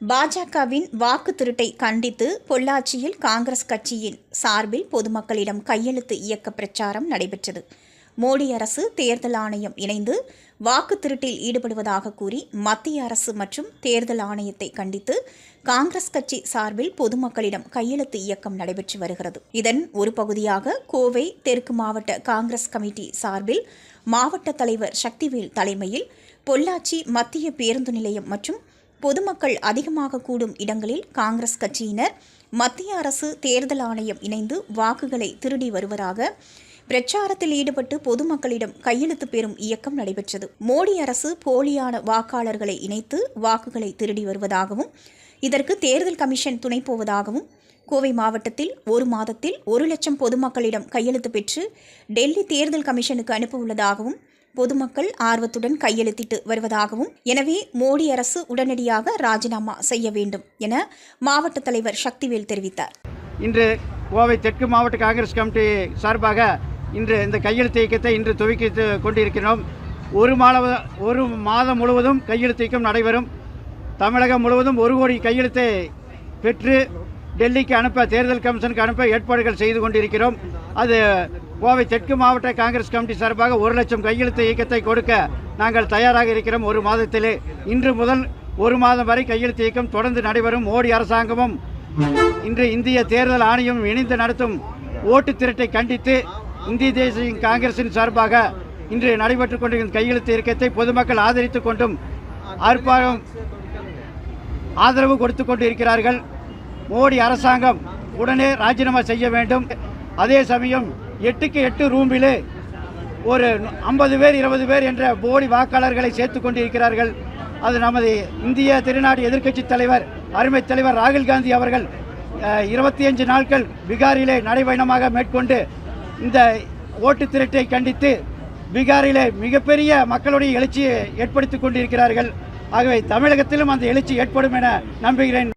பாஜகவின் வாக்கு திருட்டை கண்டித்து பொள்ளாச்சியில் காங்கிரஸ் கட்சியின் சார்பில் பொதுமக்களிடம் கையெழுத்து இயக்க பிரச்சாரம் நடைபெற்றது. மோடி அரசு தேர்தல் ஆணையம் இணைந்து வாக்கு திருட்டில் ஈடுபடுவதாக கூறி மத்திய அரசு மற்றும் தேர்தல் ஆணையத்தை கண்டித்து காங்கிரஸ் கட்சி சார்பில் பொதுமக்களிடம் கையெழுத்து இயக்கம் நடைபெற்று வருகிறது. இதன் ஒரு பகுதியாக கோவை தெற்கு மாவட்ட காங்கிரஸ் கமிட்டி சார்பில் மாவட்ட தலைவர் சக்திவேல் தலைமையில் பொள்ளாச்சி மத்திய பேருந்து நிலையம் மற்றும் பொதுமக்கள் அதிகமாக கூடும் இடங்களில் காங்கிரஸ் கட்சியினர் மத்திய அரசு தேர்தல் ஆணையம் இணைந்து வாக்குகளை திருடி வருவதாக பிரச்சாரத்தில் ஈடுபட்டு பொதுமக்களிடம் கையெழுத்து பெறும் இயக்கம் நடைபெற்றது. மோடி அரசு போலியான வாக்காளர்களை இணைத்து வாக்குகளை திருடி வருவதாகவும் இதற்கு தேர்தல் கமிஷன் துணை போவதாகவும் கோவை மாவட்டத்தில் ஒரு மாதத்தில் 1 லட்சம் பொதுமக்களிடம் கையெழுத்து பெற்று டெல்லி தேர்தல் கமிஷனுக்கு அனுப்ப உள்ளதாகவும் பொதுமக்கள் ஆர்வத்துடன் கையெழுத்திட்டு வருவதாகவும், எனவே மோடி அரசு உடனடியாக ராஜினாமா செய்ய வேண்டும் என மாவட்ட தலைவர் சக்திவேல் தெரிவித்தார். இன்று கோவை தெற்கு மாவட்ட காங்கிரஸ் கமிட்டி சார்பாக இன்று இந்த கையெழுத்து இயக்கத்தை இன்று துவக்கி கொண்டிருக்கிறோம். ஒரு மாதம் முழுவதும் கையெழுத்து இயக்கம் நடைபெறும். தமிழகம் முழுவதும் 1 கோடி கையெழுத்தை பெற்று டெல்லிக்கு அனுப்ப தேர்தல் கமிஷனுக்கு அனுப்ப ஏற்பாடுகள் செய்து கொண்டிருக்கிறோம். அது கோவை தெற்கு மாவட்ட காங்கிரஸ் கமிட்டி சார்பாக 1 லட்சம் கையெழுத்து இயக்கத்தை கொடுக்க நாங்கள் தயாராக இருக்கிறோம். 1 மாதத்திலே இன்று முதல் 1 மாதம் வரை கையெழுத்து இயக்கம் தொடர்ந்து நடைபெறும். மோடி அரசாங்கமும் இன்று இந்திய தேர்தல் ஆணையமும் இணைந்து நடத்தும் ஓட்டு திருட்டை கண்டித்து இந்திய தேசிய காங்கிரசின் சார்பாக இன்று நடைபெற்றுக் கொண்டிருக்கும் கையெழுத்து இயக்கத்தை பொதுமக்கள் ஆதரித்துக் கொண்டும் ஆதரவு கொடுத்து கொண்டு இருக்கிறார்கள். மோடி அரசாங்கம் உடனே ராஜினாமா செய்ய வேண்டும். அதே சமயம் 8க்கு 8 ரூமிலே ஒரு 50 பேர் 20 பேர் என்ற போலி வாக்காளர்களை சேர்த்து கொண்டிருக்கிறார்கள். அது நமது இந்திய திருநாடு எதிர்க்கட்சி தலைவர் அருமை தலைவர் ராகுல் காந்தி அவர்கள் 25 நாட்கள் பீகாரிலே நடைபயணமாக மேற்கொண்டு இந்த ஓட்டு திருட்டை கண்டித்து பீகாரிலே மிகப்பெரிய மக்களுடைய எழுச்சியை ஏற்படுத்திக் கொண்டிருக்கிறார்கள். ஆகவே தமிழகத்திலும் அந்த எழுச்சி ஏற்படும் என நம்புகிறேன்.